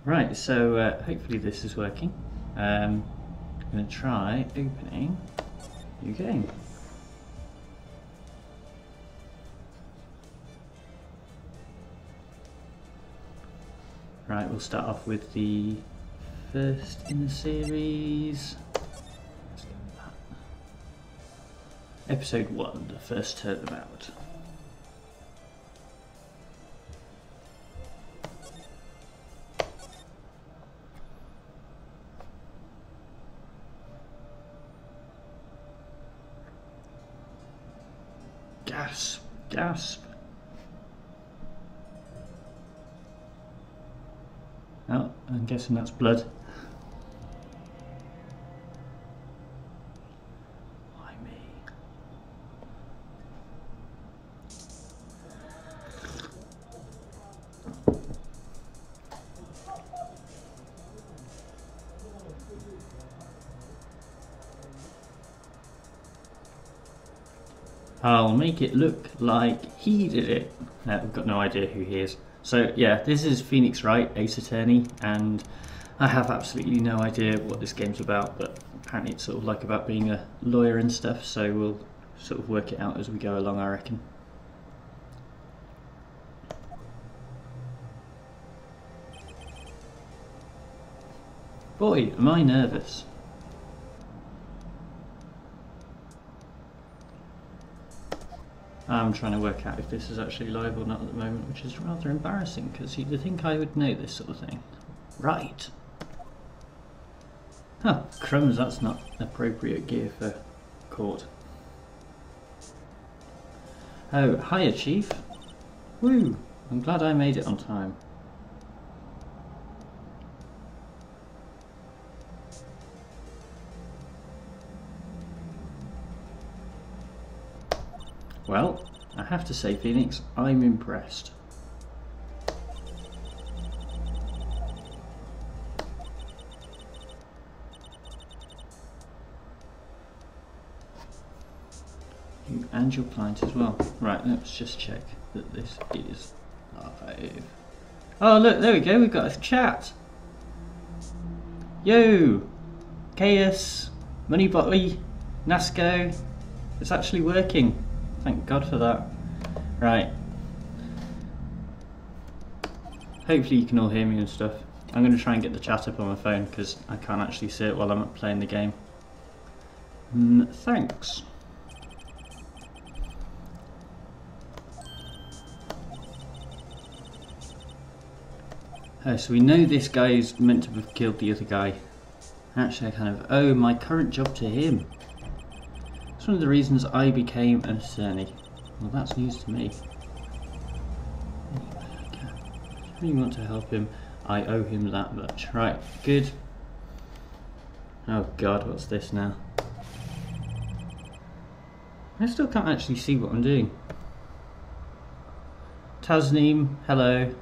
Right, so hopefully this is working. I'm going to try opening new game. Right, we'll start off with the first in the series. Let's go with that. Episode 1, the first turnabout. Gasp, gasp. Oh, I'm guessing that's blood. Why me? I'll make it look like he did it. I've got no idea who he is. So yeah, this is Phoenix Wright, Ace Attorney, and I have absolutely no idea what this game's about, but apparently it's sort of like about being a lawyer and stuff, so we'll sort of work it out as we go along, I reckon. Boy, am I nervous. I'm trying to work out if this is actually live or not at the moment, which is rather embarrassing because you'd think I would know this sort of thing. Right. Oh, crumbs, that's not appropriate gear for court. Oh, hiya, Chief. Woo, I'm glad I made it on time. Well, I have to say, Phoenix, I'm impressed. You and your client as well. Right, let's just check that this is live. Oh, look, there we go, we've got a chat. Yo, Chaos, Moneybotty, Nasco, it's actually working. Thank God for that. Right. Hopefully you can all hear me and stuff. I'm going to try and get the chat up on my phone because I can't actually see it while I'm playing the game. Thanks. Oh, so we know this guy is meant to have killed the other guy. Actually, I kind of owe my current job to him. It's one of the reasons I became an attorney. Well, that's news to me. I really want to help him. I owe him that much. Right, good. Oh God, what's this now? I still can't actually see what I'm doing. Tasneem, hello.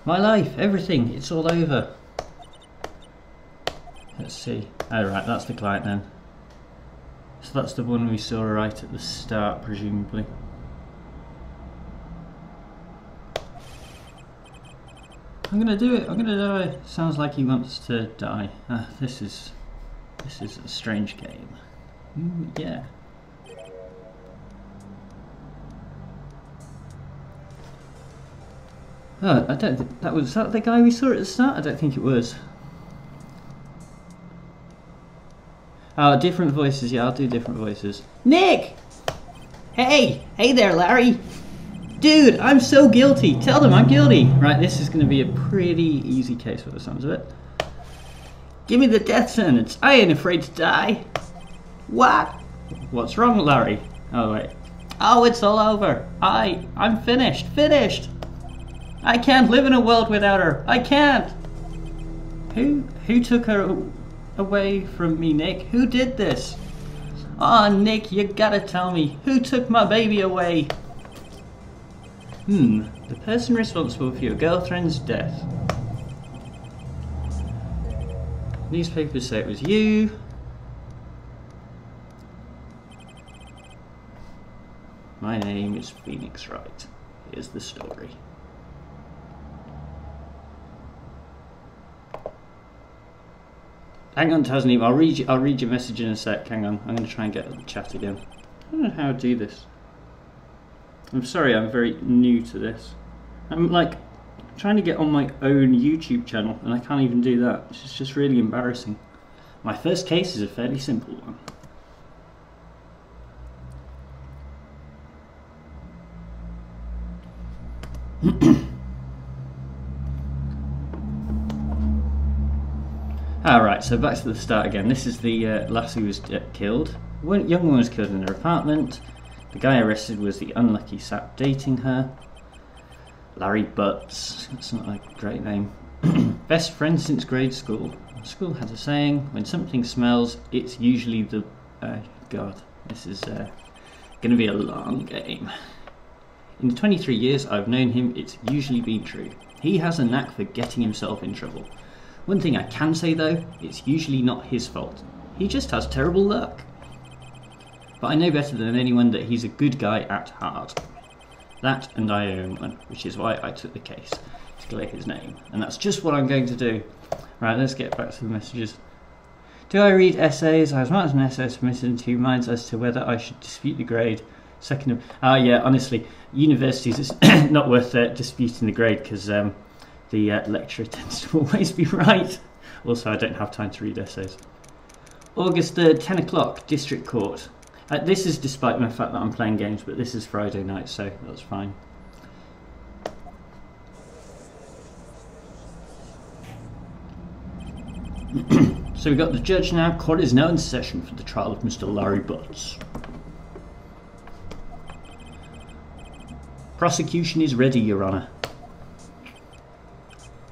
My life, everything, it's all over. Let's see. Oh right, that's the client then. So that's the one we saw right at the start, presumably. I'm gonna do it, I'm gonna die. Sounds like he wants to die. This is a strange game. Yeah. Oh, I don't think was that the guy we saw at the start? I don't think it was. Oh, different voices, yeah, I'll do different voices. Nick! Hey! Hey there, Larry! Dude, I'm so guilty! Tell them I'm guilty! Right, this is going to be a pretty easy case for the sounds of it. Give me the death sentence! I ain't afraid to die! What? What's wrong, Larry? Oh, wait. Oh, it's all over! I'm finished! Finished! I can't live in a world without her! I can't! Who took her away from me, Nick? Who did this? Aw, Nick, you gotta tell me. Who took my baby away? The person responsible for your girlfriend's death. Newspapers say it was you. My name is Phoenix Wright. Here's the story. Hang on, Tasneem. I'll read your message in a sec. Hang on. I'm going to try and get the chat again. I don't know how to do this. I'm sorry. I'm very new to this. I'm like trying to get on my own YouTube channel, and I can't even do that. It's just really embarrassing. My first case is a fairly simple one. Alright, so back to the start again. This is the lass who was killed. One young woman was killed in her apartment. The guy arrested was the unlucky sap dating her. Larry Butts. That's not a great name. Best friend since grade school. School has a saying, when something smells, it's usually the... God, this is going to be a long game. In the 23 years I've known him, it's usually been true. He has a knack for getting himself in trouble. One thing I can say though, it's usually not his fault. He just has terrible luck. But I know better than anyone that he's a good guy at heart. That and I own one, which is why I took the case, to clear his name. And that's just what I'm going to do. Right, let's get back to the messages. Do I read essays? I was marked an essay submitted in 2 minds as to whether I should dispute the grade. Second, yeah, honestly, universities is not worth disputing the grade because the lecturer tends to always be right. Also, I don't have time to read essays. August 3rd, 10 o'clock, District Court. This is despite the fact that I'm playing games, but this is Friday night, so that's fine. So we've got the judge now. Court is now in session for the trial of Mr. Larry Butts. Prosecution is ready, Your Honour.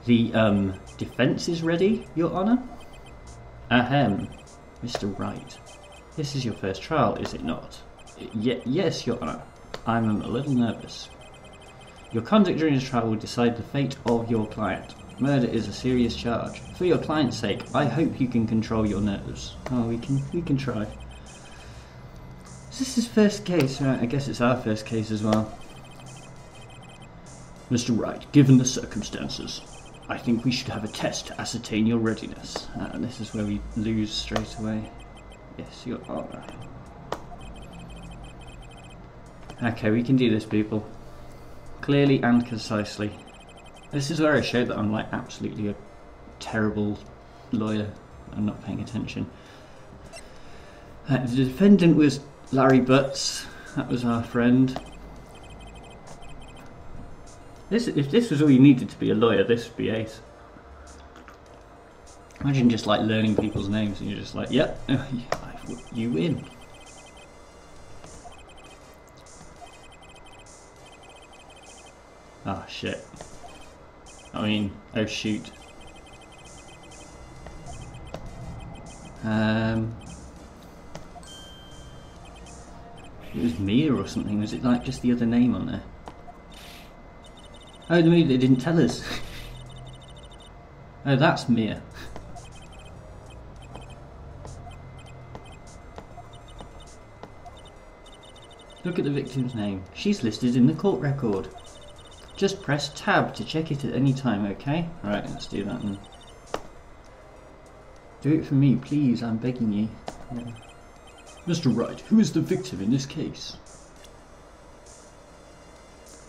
The defence is ready, Your Honour. Ahem, Mr. Wright. This is your first trial, is it not? Yes, Your Honour. I'm a little nervous. Your conduct during the trial will decide the fate of your client. Murder is a serious charge. For your client's sake, I hope you can control your nerves. Oh, we can try. Is this his first case? Right, I guess it's our first case as well. Mr. Wright, given the circumstances, I think we should have a test to ascertain your readiness. This is where we lose straight away. Yes, Your Honour. Okay, we can do this, people. Clearly and concisely. This is where I show that I'm like absolutely a terrible lawyer. I'm not paying attention. The defendant was Larry Butts. That was our friend. If this was all you needed to be a lawyer, this would be ace. Imagine just like learning people's names and you're just like, yep, you win. Ah, shit. I mean, oh shoot. It was Mia or something. Was it like just the other name on there? Oh, they didn't tell us. Oh, that's Mia. Look at the victim's name. She's listed in the court record. Just press tab to check it at any time, okay? Alright, let's do that then. Do it for me, please, I'm begging you. Yeah. Mr. Wright, who is the victim in this case?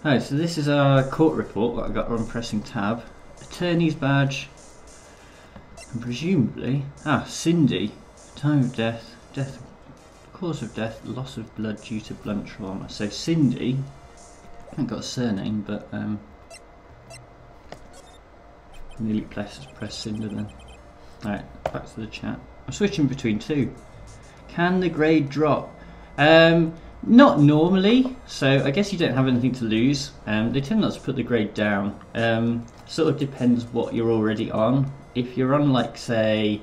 Oh, so this is our court report that I got on pressing tab. Attorney's badge. And presumably... Cindy. Time of death. Cause of death, loss of blood due to blunt trauma. So Cindy... I haven't got a surname, but nearly press Cinder then. Alright, back to the chat. I'm switching between two. Can the grade drop? Not normally, so I guess you don't have anything to lose. They tend not to put the grade down. Sort of depends what you're already on. If you're on like say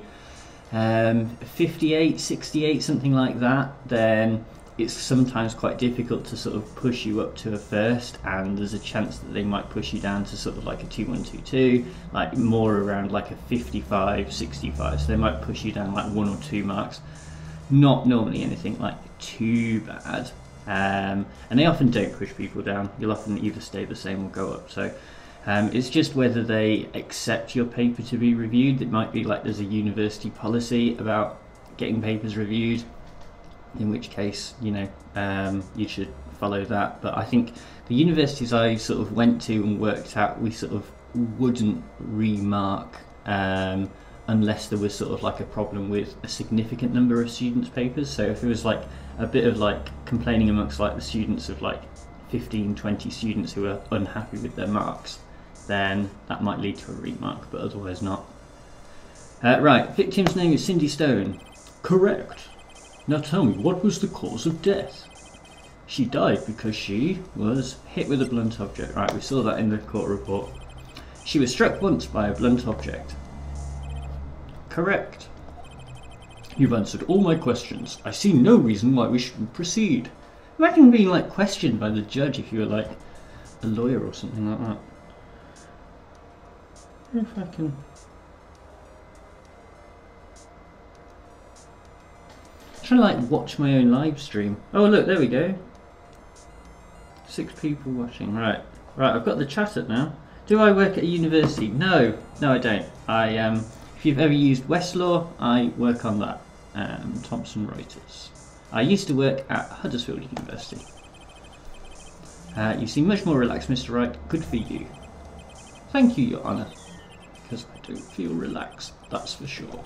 58, 68, something like that, then it's sometimes quite difficult to sort of push you up to a first, and there's a chance that they might push you down to sort of like a 2122, like more around like a 55, 65, so they might push you down like 1 or 2 marks. Not normally anything like too bad, and they often don't push people down. You'll often either stay the same or go up. So It's just whether they accept your paper to be reviewed. It might be like there's a university policy about getting papers reviewed, in which case, you know, you should follow that. But I think the universities I sort of went to and worked at, we sort of wouldn't remark unless there was sort of like a problem with a significant number of students' papers. So if it was like a bit of like complaining amongst like the students of like 15, 20 students who are unhappy with their marks, then that might lead to a remark, but otherwise not. Right, victim's name is Cindy Stone. Correct. Now tell me, what was the cause of death? She died because she was hit with a blunt object. Right, we saw that in the court report. She was struck once by a blunt object. Correct. You've answered all my questions. I see no reason why we shouldn't proceed. Imagine being like questioned by the judge if you were like a lawyer or something like that. If I can... I'm trying to like watch my own live stream. Oh look, there we go. 6 people watching. Right, I've got the chat up now. Do I work at a university? No, I don't. If you've ever used Westlaw, I work on that. Thomson Reuters. I used to work at Huddersfield University. You seem much more relaxed, Mr. Wright. Good for you. Thank you, Your Honour. Because I don't feel relaxed, that's for sure.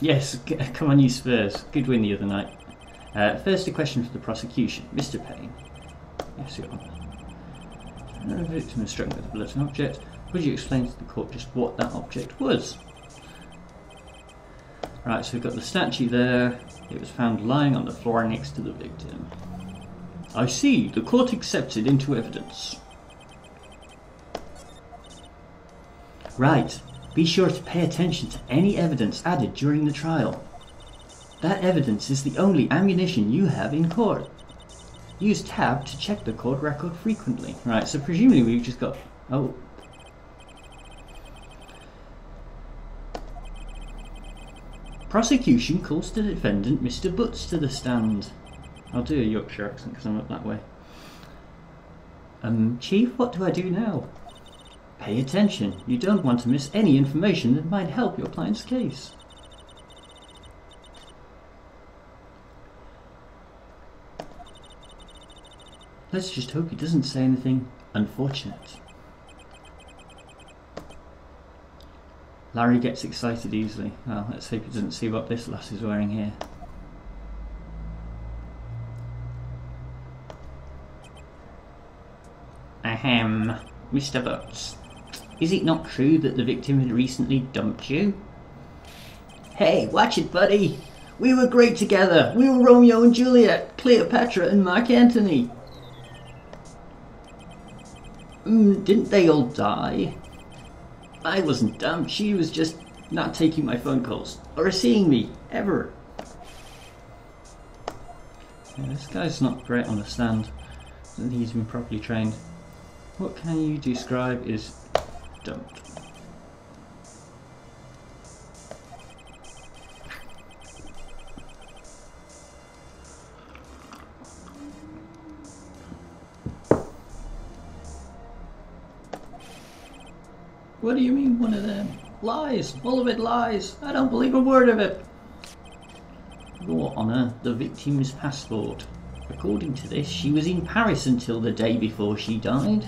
Yes, come on you Spurs. Good win the other night. First a question for the prosecution. Mr. Payne. Yes, Your Honour. The victim was struck with a blunt object. Would you explain to the court just what that object was? Right, so we've got the statue there. It was found lying on the floor next to the victim. I see. The court accepts it into evidence. Right. Be sure to pay attention to any evidence added during the trial. That evidence is the only ammunition you have in court. Use tab to check the court record frequently. Right, so presumably we've just got... Oh. Prosecution calls the defendant Mr. Butts to the stand. I'll do a Yorkshire accent because I'm up that way. Chief, what do I do now? Pay attention. You don't want to miss any information that might help your client's case. Let's just hope he doesn't say anything unfortunate. Larry gets excited easily. Well, let's hope he doesn't see what this lass is wearing here. Ahem, Mr. Butts. Is it not true that the victim had recently dumped you? Hey, watch it, buddy! We were great together! We were Romeo and Juliet, Cleopatra and Mark Antony! Didn't they all die? I wasn't dumped, she was just not taking my phone calls, or seeing me, ever. Yeah, this guy's not great on the stand. I don't think he's been properly trained. What can you describe is dumped? What do you mean, one of them? Lies! All of it lies! I don't believe a word of it! Your Honour, the victim's passport. According to this, she was in Paris until the day before she died.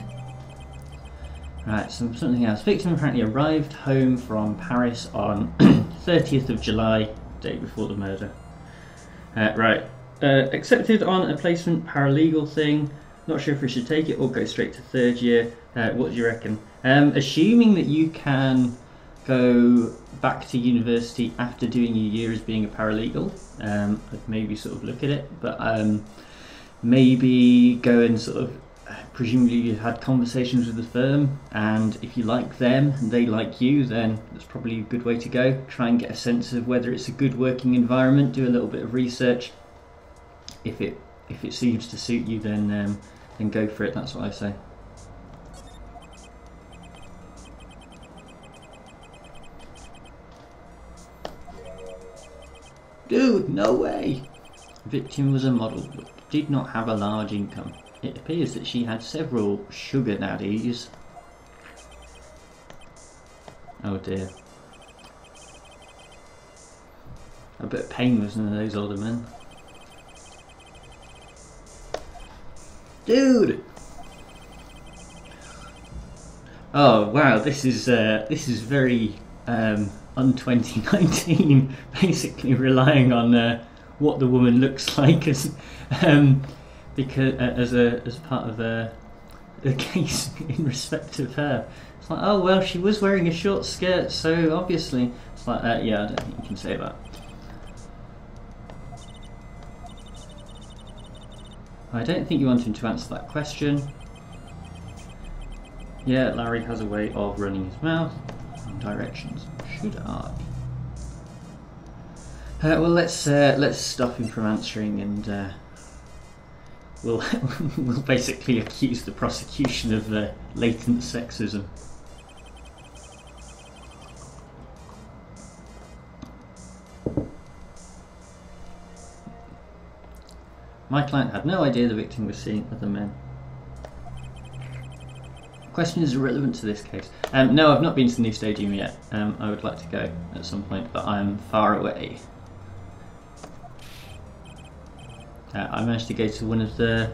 Right, so something else. Victim apparently arrived home from Paris on 30th of July, day before the murder. Right, accepted on a placement paralegal thing. Not sure if we should take it or go straight to third year. What do you reckon? Assuming that you can go back to university after doing a year as being a paralegal, I'd maybe sort of look at it, but maybe go and sort of, presumably you had conversations with the firm, and if you like them and they like you, then that's probably a good way to go. Try and get a sense of whether it's a good working environment, do a little bit of research. If it seems to suit you, then go for it, that's what I say. Dude, no way! Victim was a model but did not have a large income. It appears that she had several sugar daddies. Oh dear. I bet Payne was one of those older men. Dude! Oh wow, this is very un-2019. Basically relying on what the woman looks like as because as part of the case in respect of her. It's like, oh well, she was wearing a short skirt, so obviously it's like yeah, I don't think you can say that. I don't think you want him to answer that question. Yeah, Larry has a way of running his mouth in directions. Should I? Well, let's stop him from answering, and we'll we'll basically accuse the prosecution of latent sexism. My client had no idea the victim was seeing other men. Question is irrelevant to this case. No, I've not been to the new stadium yet. I would like to go at some point, but I'm far away. I managed to go to one of the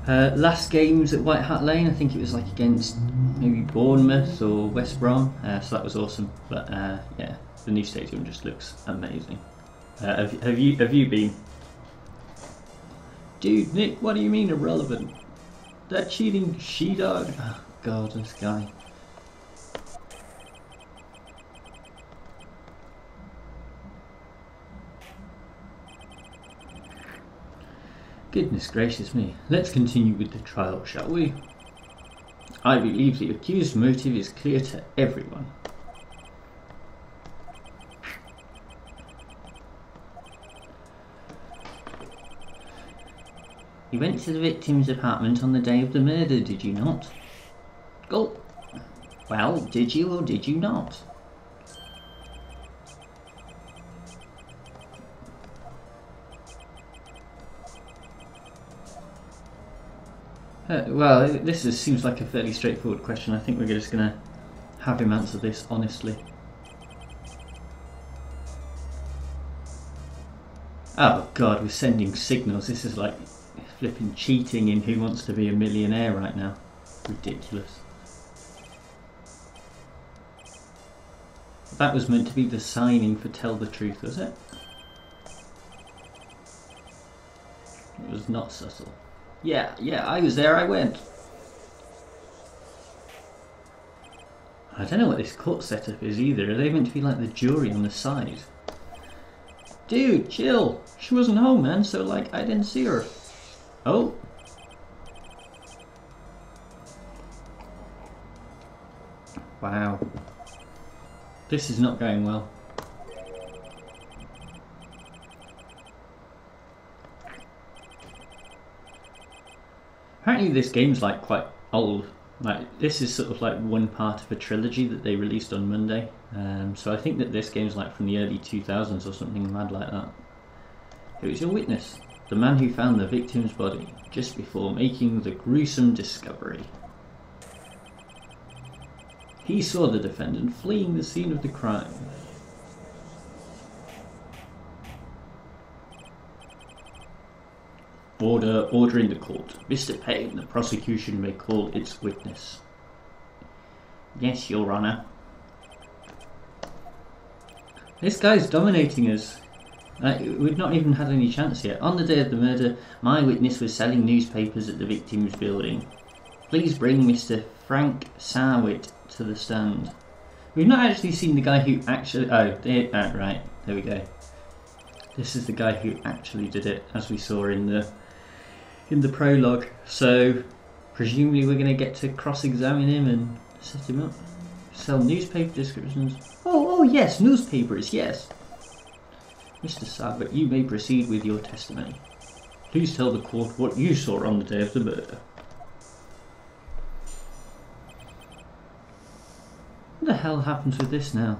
last games at White Hart Lane. I think it was like against maybe Bournemouth or West Brom, so that was awesome. But yeah, the new stadium just looks amazing. Have you been? Dude, Nick, what do you mean irrelevant? That cheating she-dog. Oh god, this guy. Goodness gracious me. Let's continue with the trial, shall we? I believe the accused's motive is clear to everyone. You went to the victim's apartment on the day of the murder, did you not? Gulp. Well, did you or did you not? Well, seems like a fairly straightforward question. I think we're just going to have him answer this honestly. Oh god, we're sending signals. This is like flipping cheating in Who Wants to Be a Millionaire right now. Ridiculous. That was meant to be the signing for Tell the Truth, was it? It was not subtle. Yeah, I was there, I went. I don't know what this court setup is either. Are they meant to be like the jury on the side? Dude, chill. She wasn't home, man, so like, I didn't see her. Oh. Wow. This is not going well. Apparently this game's like quite old. Like this is sort of like one part of a trilogy that they released on Monday. So I think that this game's like from the early 2000s or something mad like that. Who is your witness? The man who found the victim's body just before making the gruesome discovery. He saw the defendant fleeing the scene of the crime. Order in the court. Mr. Payne, the prosecution may call its witness. Yes, Your Honour. This guy's dominating us. We've not even had any chance yet. On the day of the murder, my witness was selling newspapers at the victim's building. Please bring Mr. Frank Sarwit to the stand. We've not actually seen the guy who actually... right, there we go. This is the guy who actually did it, as we saw in the prologue. So, presumably we're going to get to cross-examine him and set him up. Sell newspaper descriptions. Oh yes, newspapers, yes. Mr. Sarwit, you may proceed with your testimony. Please tell the court what you saw on the day of the murder. What the hell happens with this now?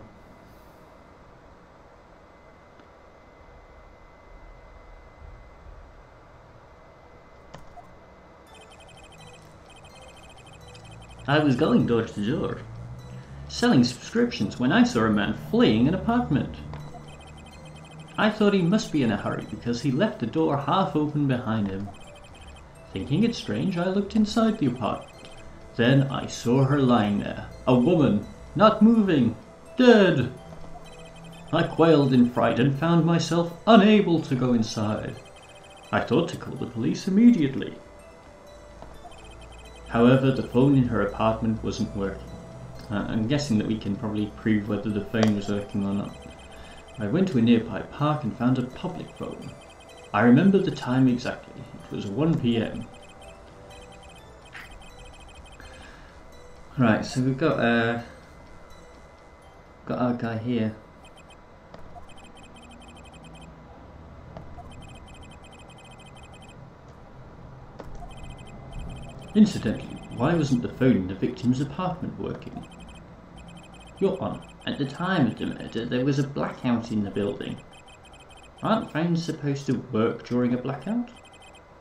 I was going door to door, selling subscriptions when I saw a man fleeing an apartment. I thought he must be in a hurry because he left the door half open behind him. Thinking it strange, I looked inside the apartment. Then I saw her lying there, a woman, not moving, dead. I quailed in fright and found myself unable to go inside. I thought to call the police immediately. However, the phone in her apartment wasn't working. I'm guessing that we can probably prove whether the phone was working or not. I went to a nearby park and found a public phone. I remember the time exactly. It was 1 PM. Right, so we've got our guy here. Incidentally, why wasn't the phone in the victim's apartment working? Your Honour, at the time of the murder, there was a blackout in the building. Aren't phones supposed to work during a blackout?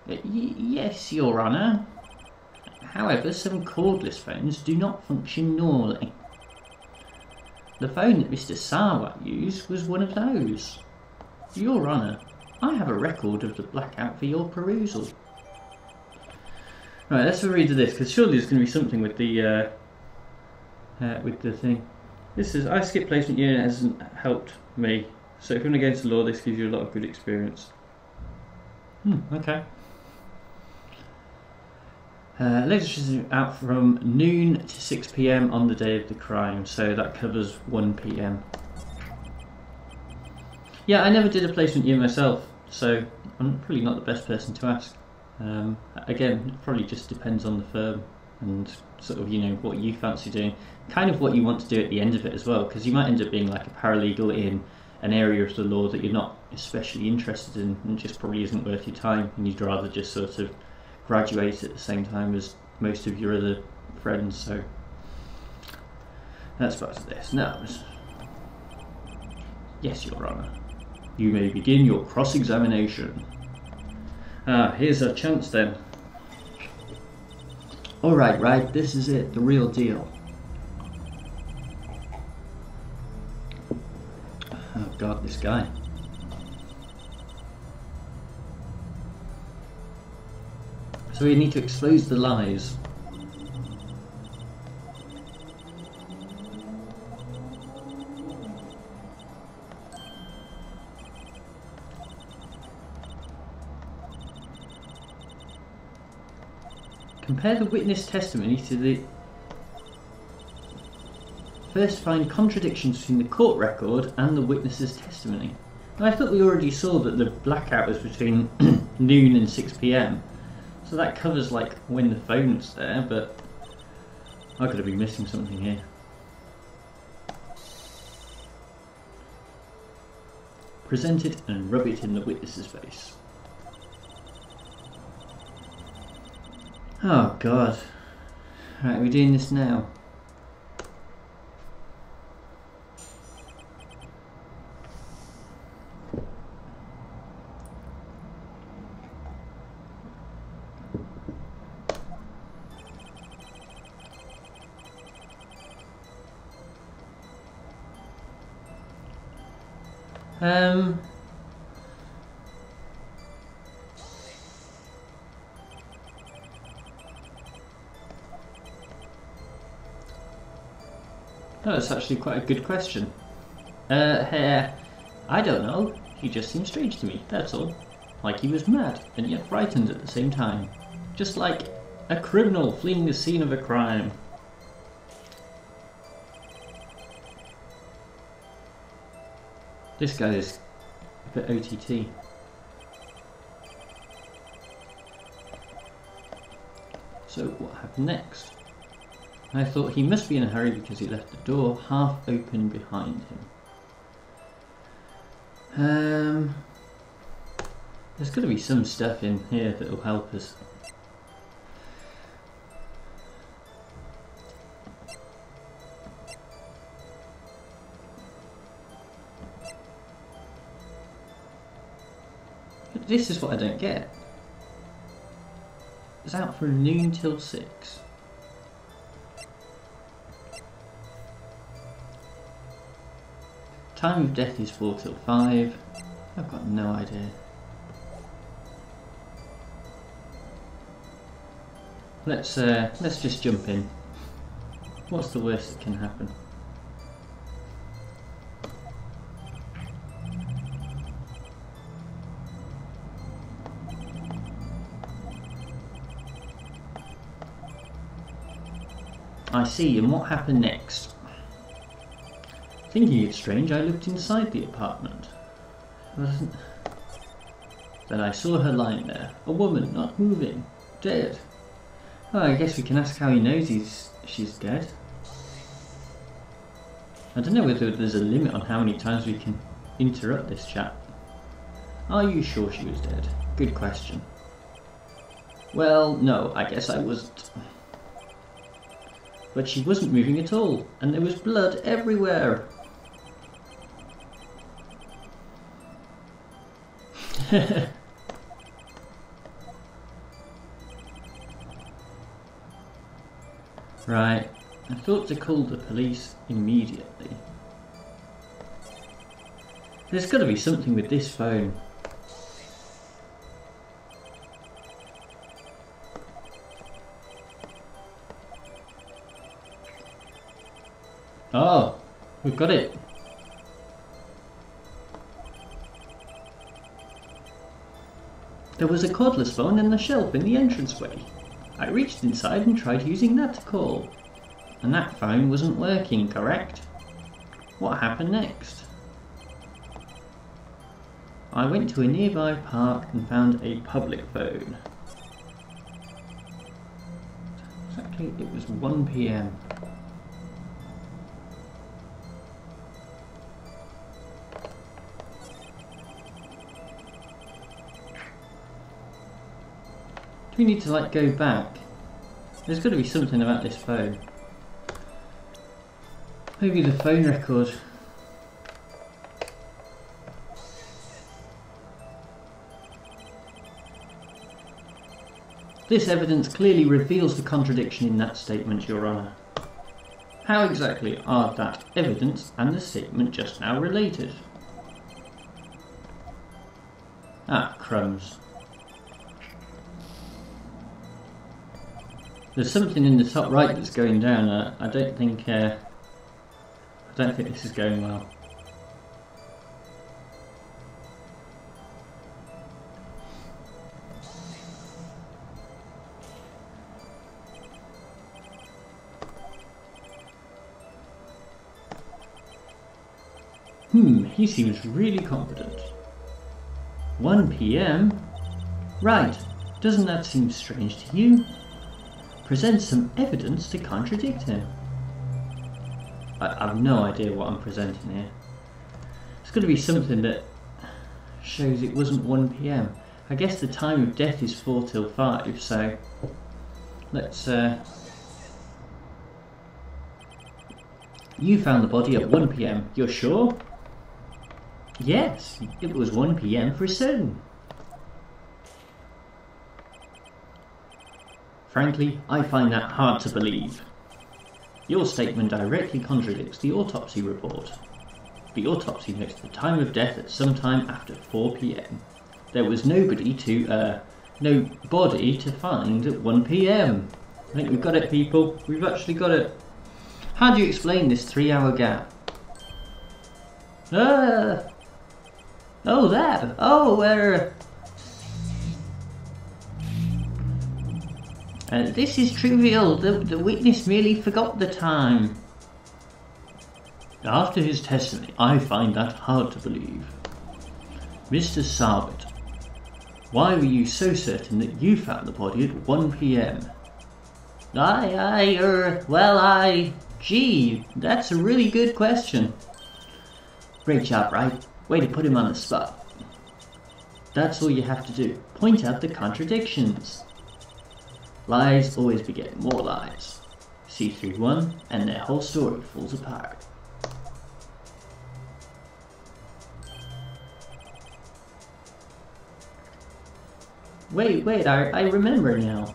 Yes, Your Honour. However, some cordless phones do not function normally. The phone that Mr. Sarwat used was one of those. Your Honour, I have a record of the blackout for your perusal. Right, let's have a read of this, because surely there's going to be something with the thing. This is, I skip placement unit hasn't helped me. So if you're against the law, this gives you a lot of good experience. Okay. Electricity out from noon to 6 PM on the day of the crime, so that covers 1 PM. Yeah, I never did a placement year myself, so I'm probably not the best person to ask. Again, it probably just depends on the firm and sort of, you know, what you fancy doing. Kind of what you want to do at the end of it as well, because you might end up being like a paralegal in an area of the law that you're not especially interested in and just probably isn't worth your time, and you'd rather just sort of graduate at the same time as most of your other friends. So that's part of this. Now, yes, Your Honour, you may begin your cross-examination. Here's our chance then. Alright, right, this is it, the real deal. Oh god, this guy. So we need to expose the lies. Compare the witness testimony to the... First, find contradictions between the court record and the witness's testimony. Now, I thought we already saw that the blackout was between noon and 6 PM. So that covers like when the phone was there, but I've got to be missing something here. Present it and rub it in the witness's face. Oh god. Right, we're doing this now. Oh, that's actually quite a good question. I don't know. He just seemed strange to me, that's all. Like he was mad, and yet frightened at the same time. Just like a criminal fleeing the scene of a crime. This guy is a bit OTT. So what happened next? I thought he must be in a hurry because he left the door half open behind him. There's got to be some stuff in here that will help us. But this is what I don't get. It's out from noon till 6. Time of death is 4 till 5. I've got no idea. Let's just jump in. What's the worst that can happen? I see, and what happened next? Thinking it strange, I looked inside the apartment. Then I saw her lying there, a woman, not moving, dead. Oh, I guess we can ask how he knows she's dead. I don't know whether there's a limit on how many times we can interrupt this chat. Are you sure she was dead? Good question. Well, no, I guess I wasn't. But she wasn't moving at all, and there was blood everywhere. Right, I thought to call the police immediately. There's got to be something with this phone. Oh, we've got it. There was a cordless phone in the shelf in the entranceway. I reached inside and tried using that to call. And that phone wasn't working, correct? What happened next? I went to a nearby park and found a public phone. Exactly, it was 1 PM. We need to like go back. There's got to be something about this phone. Maybe the phone record. This evidence clearly reveals the contradiction in that statement, Your Honour. How exactly are that evidence and the statement just now related? Ah, crumbs. There's something in the top right that's going down. I don't think this is going well. He seems really confident. 1 PM? Right, doesn't that seem strange to you? Present some evidence to contradict him. I have no idea what I'm presenting here. It's got to be something that shows it wasn't 1 PM. I guess the time of death is 4 till 5, so let's... You found the body at 1 PM, you're sure? Yes, it was 1 PM for certain. Frankly, I find that hard to believe. Your statement directly contradicts the autopsy report. The autopsy notes the time of death at some time after 4 PM. There was no body to find at 1 PM. I think we've got it, people. We've actually got it. How do you explain this 3-hour gap? Oh, that. This is trivial. The witness merely forgot the time. After his testimony, I find that hard to believe. Mr. Sarbet, why were you so certain that you found the body at 1 PM? Gee, that's a really good question. Great job, right? Way to put him on the spot. That's all you have to do. Point out the contradictions. Lies always beget more lies. See through one, and their whole story falls apart. Wait, I remember now.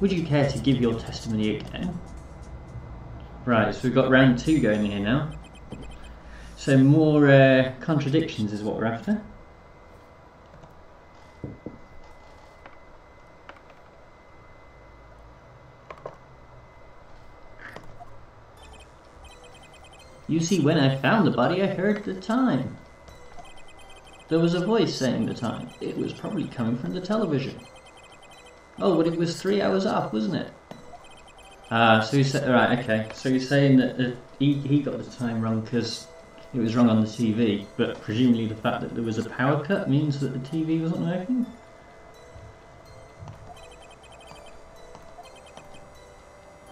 Would you care to give your testimony again? Right, so we've got round 2 going here now. So more contradictions is what we're after. You see, when I found the body, I heard the time. There was a voice saying the time. It was probably coming from the television. Oh, but it was 3 hours off, wasn't it? So he said, right, okay. So he's saying that he got the time wrong because it was wrong on the TV, but presumably the fact that there was a power cut means that the TV wasn't working?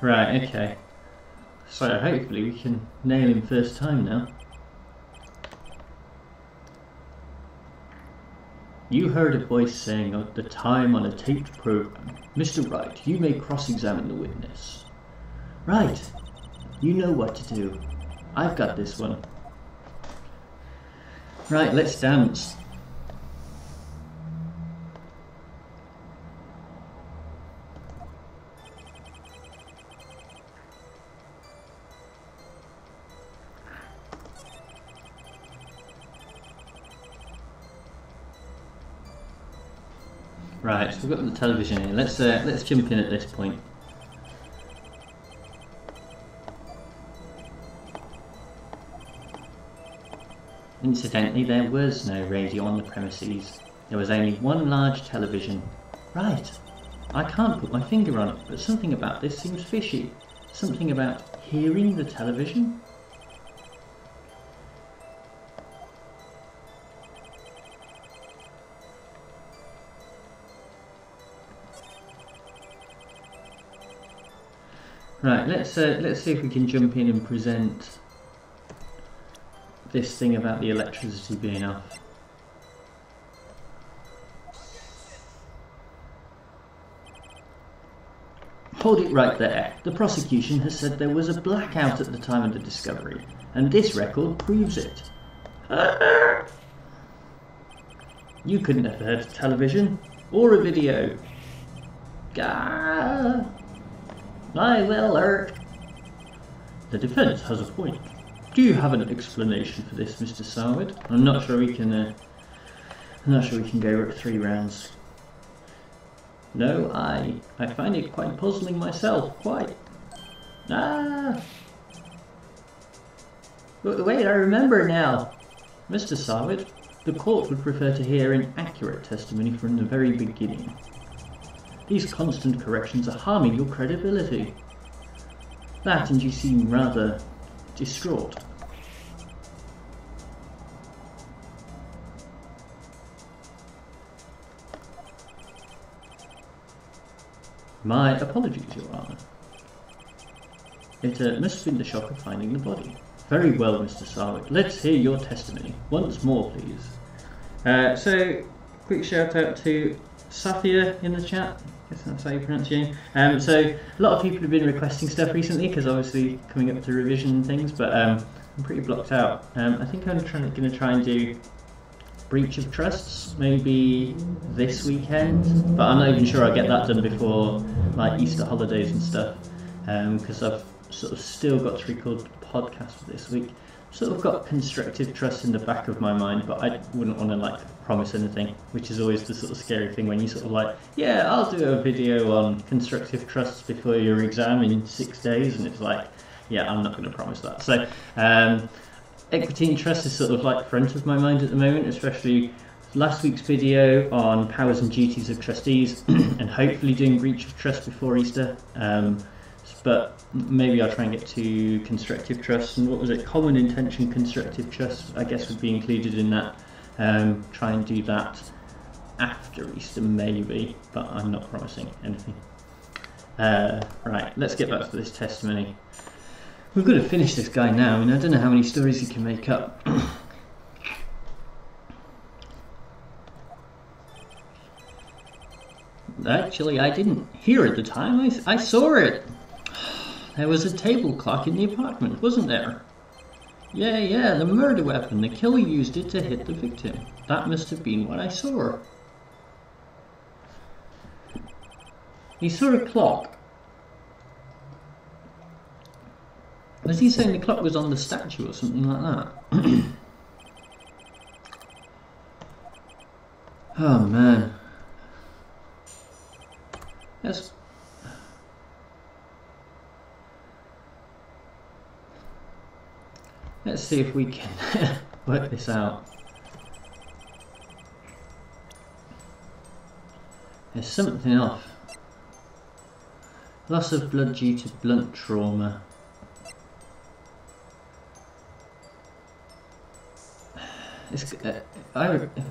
Right, okay. So hopefully we can nail him first time now. You heard a voice saying at the time on a taped program, Mr. Wright, you may cross-examine the witness. Right. You know what to do. I've got this one. Right, let's dance. Right, so we've got the television here. Let's jump in at this point. Incidentally, there was no radio on the premises. There was only one large television. Right. I can't put my finger on it, but something about this seems fishy. Something about hearing the television? Right, let's see if we can jump in and present this thing about the electricity being off. Hold it right there. The prosecution has said there was a blackout at the time of the discovery, and this record proves it. You couldn't have heard television or a video. Gah! I will hurt. The defence has a point. Do you have an explanation for this, Mr. Sarwood? I'm not sure we can. I'm not sure we can go at 3 rounds. No, I find it quite puzzling myself. Quite. Ah. Wait, I remember now, Mr. Sarwood. The court would prefer to hear an accurate testimony from the very beginning. These constant corrections are harming your credibility. That, and you seem rather distraught. My apologies, Your Honour. It must have been the shock of finding the body. Very well, Mr. Sarwood. Let's hear your testimony. Once more, please. So, quick shout out to Safia in the chat. I guess that's how you pronounce your name. So, a lot of people have been requesting stuff recently because obviously coming up to revision and things, but I'm pretty blocked out. I think I'm going to try and do breach of trusts maybe this weekend, but I'm not even sure I'll get that done before like Easter holidays and stuff, because I've sort of still got to record the podcast for this week. Sort of got constructive trust in the back of my mind, but I wouldn't want to like promise anything, which is always the sort of scary thing when you sort of like, yeah, I'll do a video on constructive trusts before your exam in 6 days, and it's like, yeah, I'm not going to promise that. So equity and trust is sort of like front of my mind at the moment, especially last week's video on powers and duties of trustees and hopefully doing breach of trust before Easter. But maybe I'll try and get to constructive trust, and what was it, common intention constructive trust I guess would be included in that. Try and do that after Easter maybe, but I'm not promising anything. Right, let's get back to this testimony. We've got to finish this guy now. I mean, I don't know how many stories he can make up. Actually, I didn't hear at the time. I saw it. There was a table clock in the apartment, wasn't there? Yeah, the murder weapon. The killer used it to hit the victim. That must have been what I saw. He saw a clock. Was he saying the clock was on the statue or something like that? Oh man. Let's see if we can work this out. There's something off. Loss of blood due to blunt trauma. It's,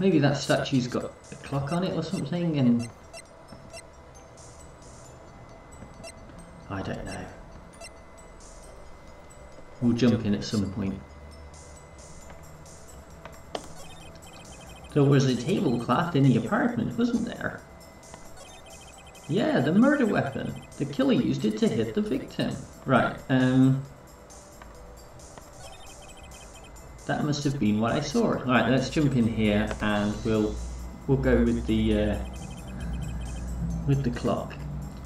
maybe that statue's got a clock on it or something, and I don't know. We'll jump in at some point. There was a tablecloth in the apartment, wasn't there? Yeah, the murder weapon. The killer used it to hit the victim. Right, that must have been what I saw. Right, let's jump in here and we'll go with the clock.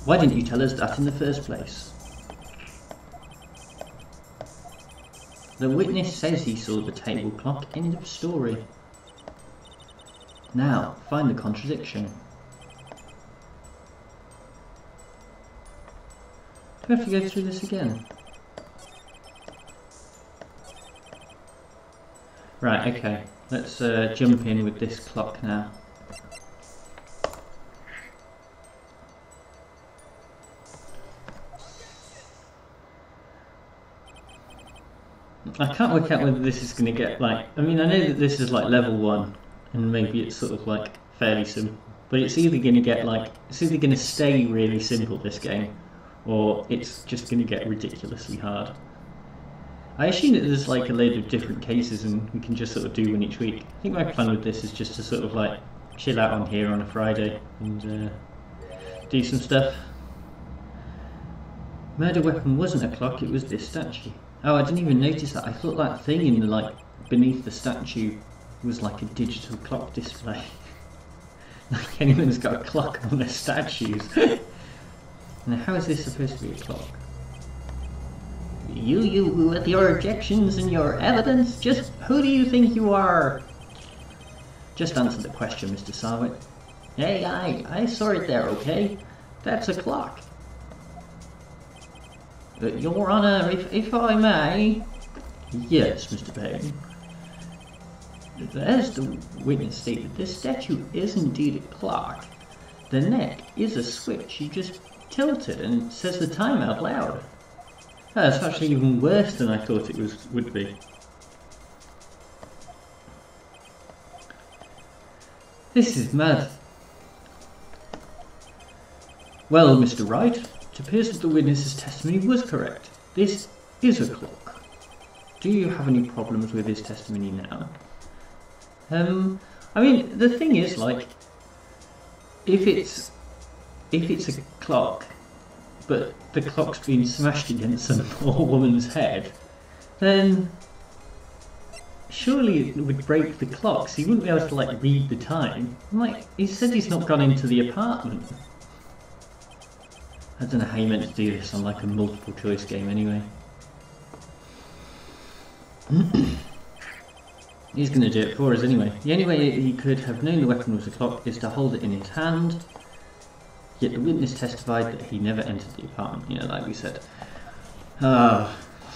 Why didn't you tell us that in the first place? The witness says he saw the table clock. End of story. Now, find the contradiction. Do we have to go through this again? Right, okay. Let's jump in with this clock now. I can't work out whether this is going to get like... I mean, I know that this is like level 1, and maybe it's sort of like fairly simple. But it's either going to get like... It's either going to stay really simple, this game, or it's just going to get ridiculously hard. I assume that there's like a load of different cases and we can just sort of do one each week. I think my plan with this is just to sort of like chill out on here on a Friday and do some stuff. Murder weapon wasn't a clock, it was this statue. Oh, I didn't even notice that. I thought that thing in the like beneath the statue was like a digital clock display. Like anyone's got a clock on their statues. Now how is this supposed to be a clock? You with your objections and your evidence, just who do you think you are? Just answer the question, Mr. Sarwit. Hey, I saw it there, okay? That's a clock. Your Honour, if I may... Yes, Mr. Payne. As the witness stated, this statue is indeed a clock. The neck is a switch. You just tilt it and it says the time out loud. That's actually even worse than I thought it would be. This is mad. Well, Mr. Wright, it appears that the witness's testimony was correct. This is a clock. Do you have any problems with his testimony now? I mean, the thing is, like, if it's a clock, but the clock's been smashed against some poor woman's head, then surely it would break the clock, so you wouldn't be able to like read the time. Like, he said he's not gone into the apartment. I don't know how you meant to do this on like a multiple choice game anyway. He's going to do it for us anyway. The only way he could have known the weapon was a clock is to hold it in his hand. Yet the witness testified that he never entered the apartment, you know, like we said.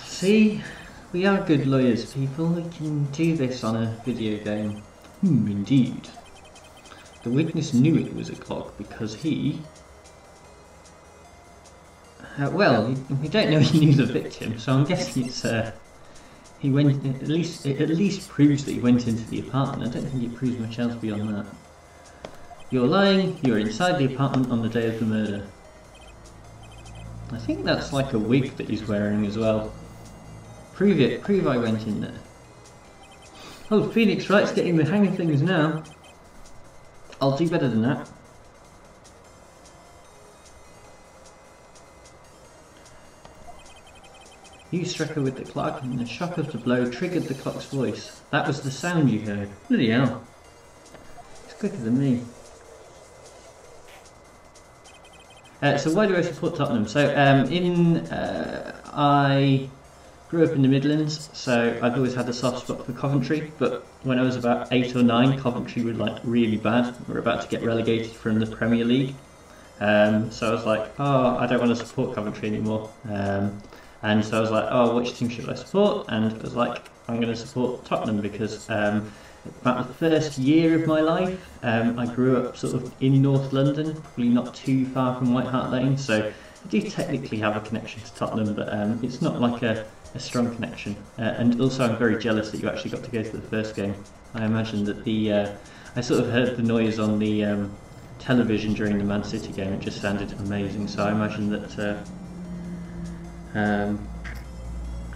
See? We are good lawyers, people. We can do this on a video game. Indeed. The witness knew it was a clock because he... well, we don't know he knew the victim, so I'm guessing it's... he went... It at least proves that he went into the apartment. I don't think it proves much else beyond that. You're lying, you're inside the apartment on the day of the murder. I think that's like a wig that he's wearing as well. Prove it, prove I went in there. Oh, Phoenix Wright's getting the hang of things now. I'll do better than that. You struck her with the clock and the shock of the blow triggered the clock's voice. That was the sound you heard. Bloody hell. It's quicker than me. So why do I support Tottenham? So I grew up in the Midlands, so I've always had a soft spot for Coventry, but when I was about 8 or 9, Coventry were like really bad. We were about to get relegated from the Premier League. So I was like, oh, I don't want to support Coventry anymore. And so I was like, oh, which team should I support? And I was like, I'm going to support Tottenham because about the first year of my life, I grew up sort of in North London, probably not too far from White Hart Lane, so I do technically have a connection to Tottenham, but it's not like a strong connection. And also I'm very jealous that you actually got to go to the first game. I imagine that I sort of heard the noise on the television during the Man City game. It just sounded amazing, so I imagine that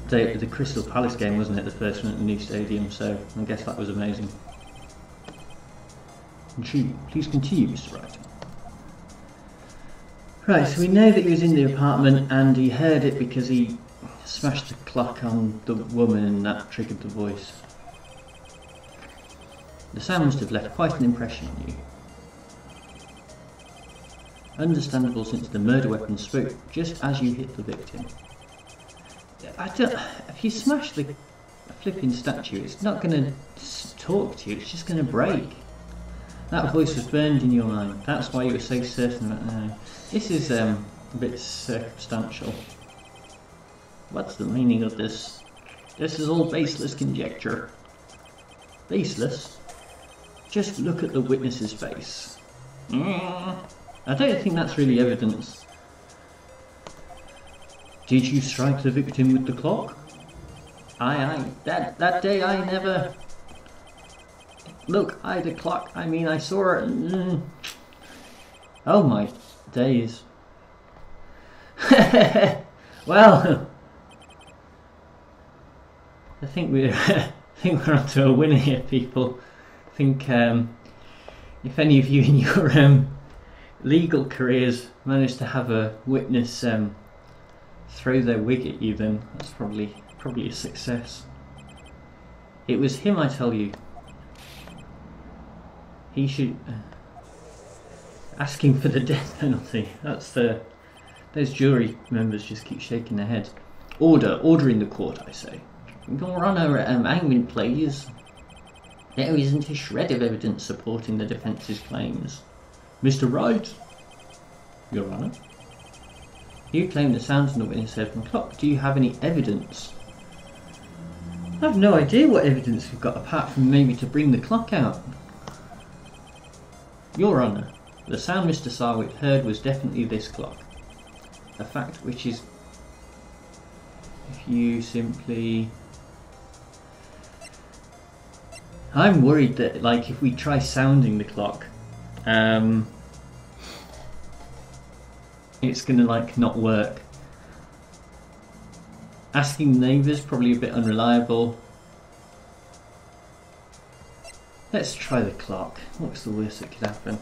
the Crystal Palace game, wasn't it, the first one at the new stadium, so I guess that was amazing. Please continue, Mr. Wright. Right, so we know that he was in the apartment and he heard it because he smashed the clock on the woman and that triggered the voice. The sound must have left quite an impression on you. Understandable, since the murder weapon spoke just as you hit the victim. If you smash the flipping statue, it's not going to talk to you, it's just going to break. That voice was burned in your mind. That's why you were so certain about it. This is a bit circumstantial. What's the meaning of this? This is all baseless conjecture. Baseless? Just look at the witness's face. I don't think that's really evidence. Did you strike the victim with the clock? Aye, that day I never... Look, the clock, I saw it. Oh my days. Well, I think we're onto a winner here, people. I think if any of you in your legal careers manage to have a witness throw their wig at you, then that's probably a success. It was him, I tell you. He should asking for the death penalty. That's those jury members just keep shaking their heads. Order in the court, I say. Your Honour, hangman, please. There isn't a shred of evidence supporting the defence's claims. Mr. Wright. Your Honour. You claim the sounds in the witness said from the clock. Do you have any evidence? I have no idea what evidence we've got apart from maybe to bring the clock out. Your Honour, the sound Mr. Sarwit heard was definitely this clock. A fact which is, if you simply... I'm worried that, like, if we try sounding the clock, it's gonna, like, not work. Asking neighbours, probably a bit unreliable. Let's try the clock. What's the worst that could happen?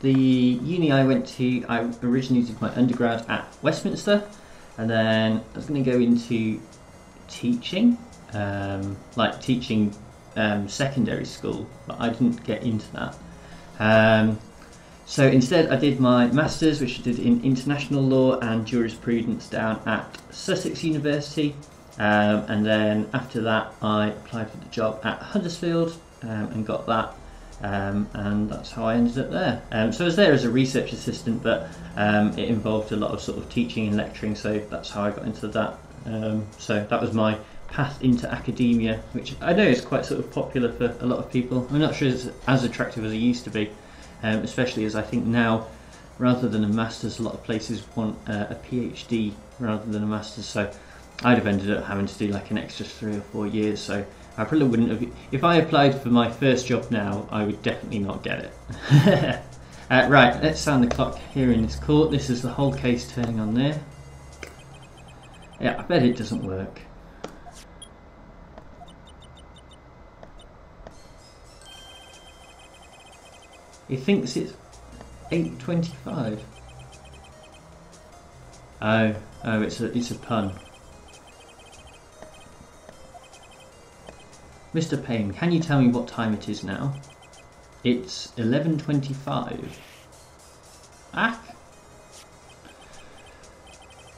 The uni I went to, I originally did my undergrad at Westminster, and then I was going to go into teaching, like teaching secondary school, but I didn't get into that. So instead I did my Masters, which I did in International Law and Jurisprudence down at Sussex University, and then after that I applied for the job at Huddersfield and got that. And that's how I ended up there. So I was there as a research assistant, but it involved a lot of sort of teaching and lecturing, so that's how I got into that. So that was my path into academia, which I know is quite sort of popular for a lot of people. I'm not sure it's as attractive as it used to be, especially as I think now, rather than a master's, a lot of places want a PhD rather than a master's, so I'd have ended up having to do like an extra 3 or 4 years, so I probably wouldn't have. If I applied for my first job now, I would definitely not get it. Right, let's sound the clock here in this court. This is the whole case turning on there. Yeah, I bet it doesn't work. He thinks it's 8:25. Oh, it's a pun. Mr. Payne, can you tell me what time it is now? It's 11:25. Ah.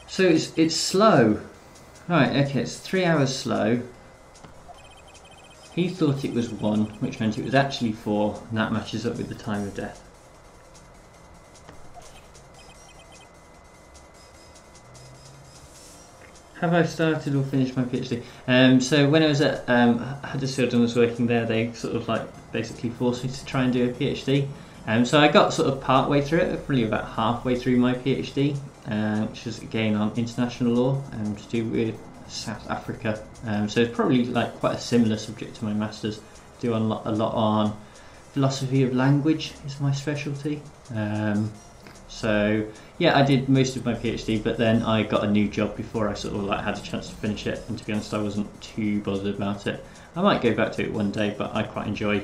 So it's slow. Right, okay, it's 3 hours slow. He thought it was 1, which meant it was actually 4, and that matches up with the time of death. Have I started or finished my PhD? So when I was at Huddersfield and was working there, they sort of like basically forced me to try and do a PhD. So I got sort of part way through it, probably about halfway through my PhD, which was again on international law to do with South Africa. So it's probably like quite a similar subject to my master's. Do a lot on philosophy of language is my specialty. So yeah, I did most of my PhD, but then I got a new job before I sort of like had a chance to finish it. And to be honest, I wasn't too bothered about it. I might go back to it one day, but I quite enjoy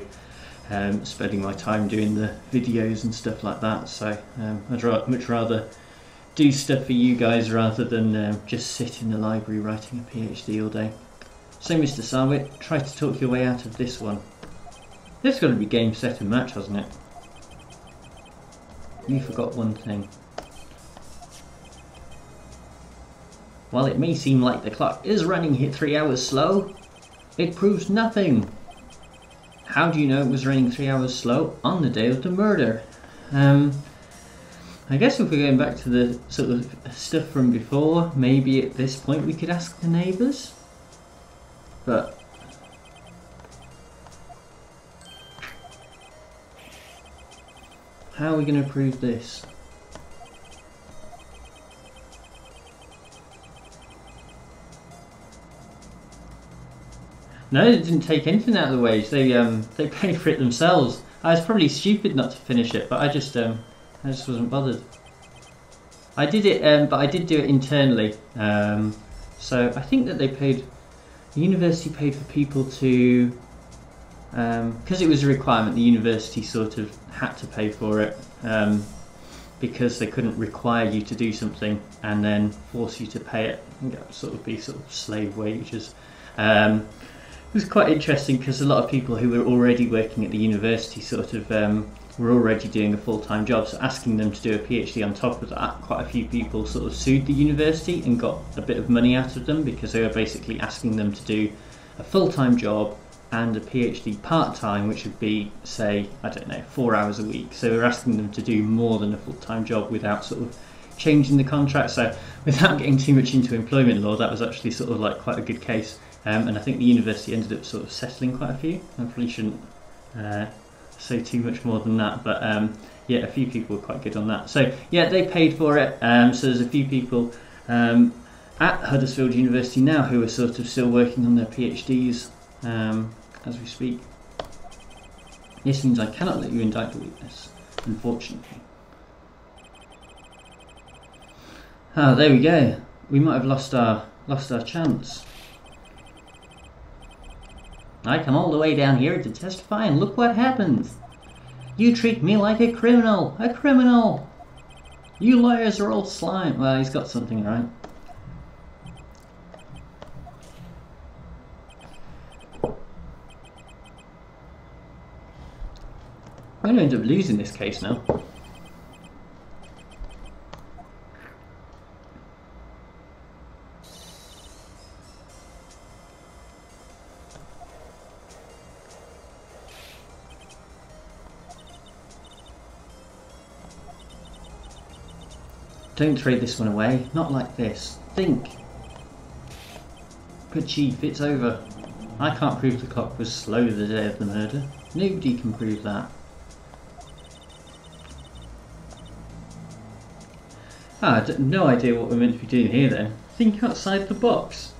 spending my time doing the videos and stuff like that. So I'd much rather do stuff for you guys rather than just sit in the library writing a PhD all day. So Mr. Sarwit, try to talk your way out of this one. This has got to be game, set and match, hasn't it? You forgot one thing. While it may seem like the clock is running here 3 hours slow, it proves nothing. How do you know it was running 3 hours slow on the day of the murder? I guess if we're going back to the sort of stuff from before, maybe at this point we could ask the neighbours. But how are we going to prove this? No, they didn't take anything out of the wage. They paid for it themselves. I was probably stupid not to finish it, but I just wasn't bothered. I did it, but I did do it internally. So I think that the university paid for people to, because it was a requirement, the university sort of had to pay for it, because they couldn't require you to do something and then force you to pay it. I think that would sort of be sort of slave wages. It was quite interesting because a lot of people who were already working at the university sort of were already doing a full-time job, so asking them to do a PhD on top of that, quite a few people sort of sued the university and got a bit of money out of them because they were basically asking them to do a full-time job and a PhD part-time, which would be, say, I don't know, 4 hours a week. So we're asking them to do more than a full-time job without sort of changing the contract. So without getting too much into employment law, that was actually sort of like quite a good case. And I think the university ended up sort of settling quite a few. I probably shouldn't say too much more than that, but yeah, a few people were quite good on that. So yeah, they paid for it. So there's a few people at Huddersfield University now who are sort of still working on their PhDs as we speak. This means I cannot let you indict the witness, unfortunately. Ah, there we go. We might have lost our chance. I come all the way down here to testify and look what happens. You treat me like a criminal! A criminal! You lawyers are all slime. Well, he's got something right. I'm going to end up losing this case now. Don't throw this one away, not like this. Think. Good chief, it's over. I can't prove the clock was slow the day of the murder. Nobody can prove that. Ah, no idea what we're meant to be doing here then. Think outside the box.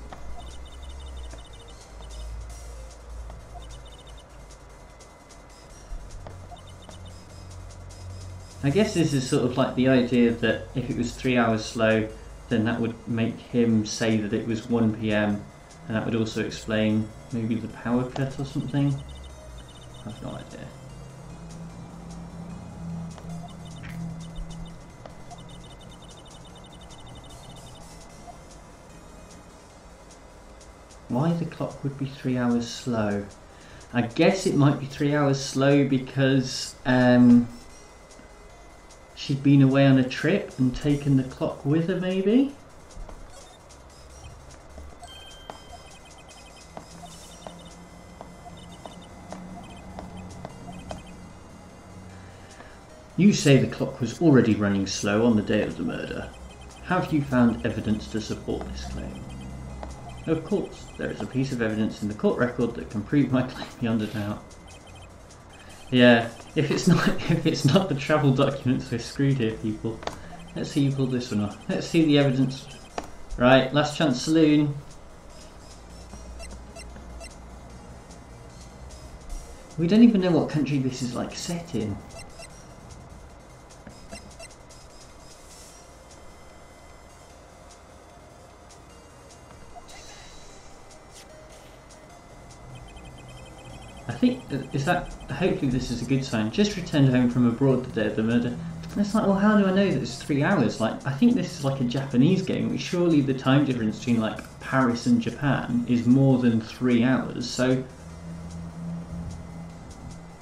I guess this is sort of like the idea that if it was 3 hours slow, then that would make him say that it was 1 PM, and that would also explain maybe the power cut or something. I have no idea. Why the clock would be 3 hours slow? I guess it might be 3 hours slow because she'd been away on a trip and taken the clock with her, maybe? You say the clock was already running slow on the day of the murder. Have you found evidence to support this claim? Of course, there is a piece of evidence in the court record that can prove my claim beyond a doubt. Yeah, if it's not the travel documents, we're screwed here, people. Let's see you pull this one off. Let's see the evidence. Right, Last Chance Saloon. We don't even know what country this is like set in. I think, hopefully this is a good sign. Just returned home from abroad the day of the murder. And it's like, well, how do I know that it's 3 hours? Like, I think this is like a Japanese game, which surely the time difference between like Paris and Japan is more than 3 hours, so...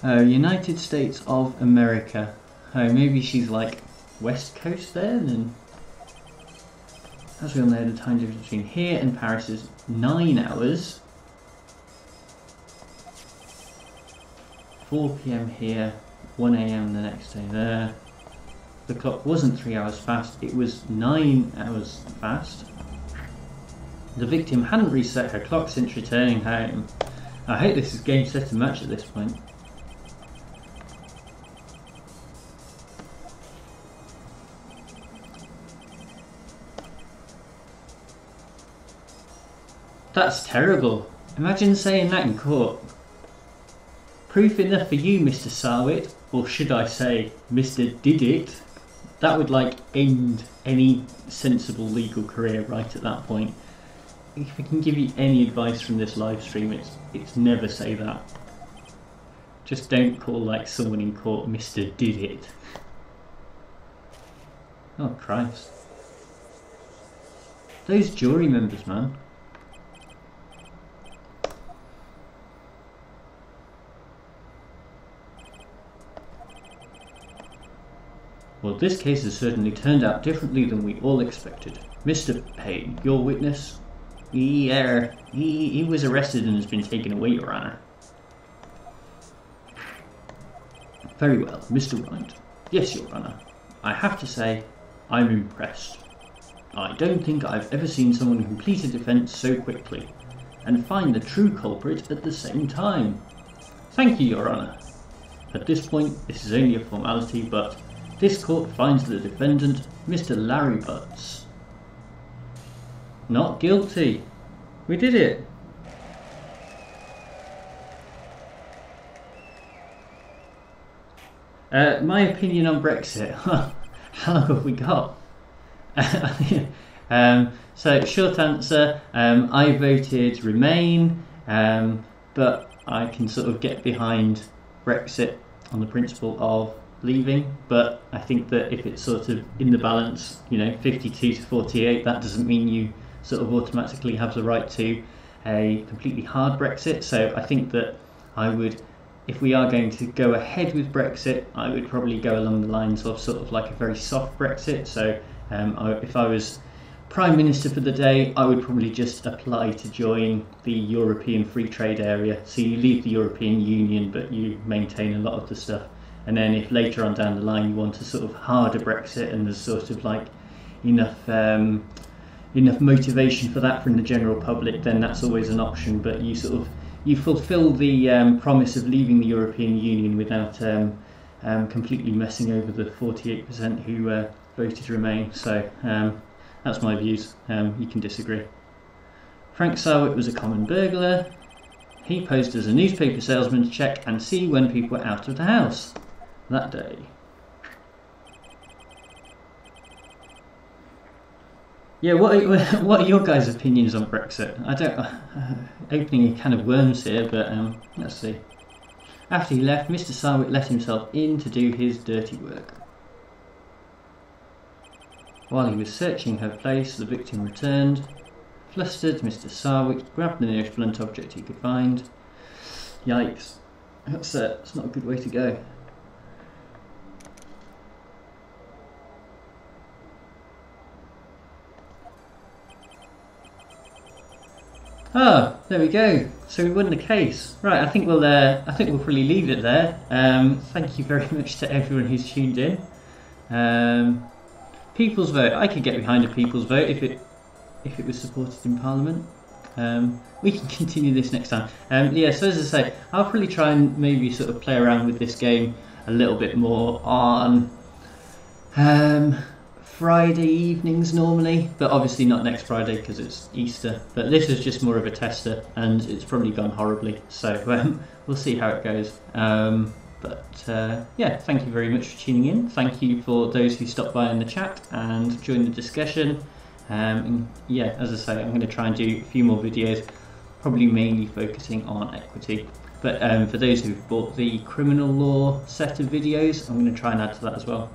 United States of America. Oh, maybe she's like West Coast there, then? As we all know, the time difference between here and Paris is 9 hours. 4 PM here, 1 AM the next day there. The clock wasn't 3 hours fast, it was 9 hours fast. The victim hadn't reset her clock since returning home. I hope this is game, set and match at this point. That's terrible. Imagine saying that in court. Proof enough for you, Mr. Sarwit, or should I say, Mr. Did It. That would like end any sensible legal career right at that point. If I can give you any advice from this live stream, it's never say that. Just don't call like someone in court Mr. Did It. Oh Christ. Those jury members, man. Well, this case has certainly turned out differently than we all expected. Mr. Payne, your witness, he was arrested and has been taken away, Your Honour. Very well, Mr. Wright. Yes, Your Honour. I have to say, I'm impressed. I don't think I've ever seen someone complete a defence so quickly, and find the true culprit at the same time. Thank you, Your Honour. At this point, this is only a formality, but this court finds the defendant, Mr. Larry Butts, not guilty. We did it. My opinion on Brexit. How long have we got? So short answer, I voted Remain, but I can sort of get behind Brexit on the principle of leaving, but I think that if it's sort of in the balance, you know, 52 to 48, that doesn't mean you sort of automatically have the right to a completely hard Brexit. So I think that I would, if we are going to go ahead with Brexit, I would probably go along the lines of sort of like a very soft Brexit. So if I was Prime Minister for the day, I would probably just apply to join the European Free Trade Area. So you leave the European Union, but you maintain a lot of the stuff. And then if later on down the line you want a sort of harder Brexit and there's sort of like enough motivation for that from the general public, then that's always an option. But you sort of, you fulfil the promise of leaving the European Union without completely messing over the 48% who voted Remain. So that's my views. You can disagree. Frank Sarwit was a common burglar. He posed as a newspaper salesman to check and see when people were out of the house that day. Yeah, what are your guys' opinions on Brexit? I don't opening a can of worms here, but let's see. After he left, Mr. Sarwit let himself in to do his dirty work. While he was searching her place, the victim returned. Flustered, Mr. Sarwit grabbed the nearest blunt object he could find. Yikes. That's not a good way to go. Ah, there we go. So we won the case. Right, I think we'll probably leave it there. Thank you very much to everyone who's tuned in. People's vote. I could get behind a people's vote if it was supported in Parliament. We can continue this next time. Yeah, so as I say, I'll probably try and maybe sort of play around with this game a little bit more on Friday evenings normally, but obviously not next Friday because it's Easter. But this is just more of a tester, and it's probably gone horribly, so we'll see how it goes. Yeah, thank you very much for tuning in. Thank you for those who stopped by in the chat and joined the discussion. And yeah, as I say, I'm going to try and do a few more videos, probably mainly focusing on equity. But for those who've bought the criminal law set of videos, I'm going to try and add to that as well.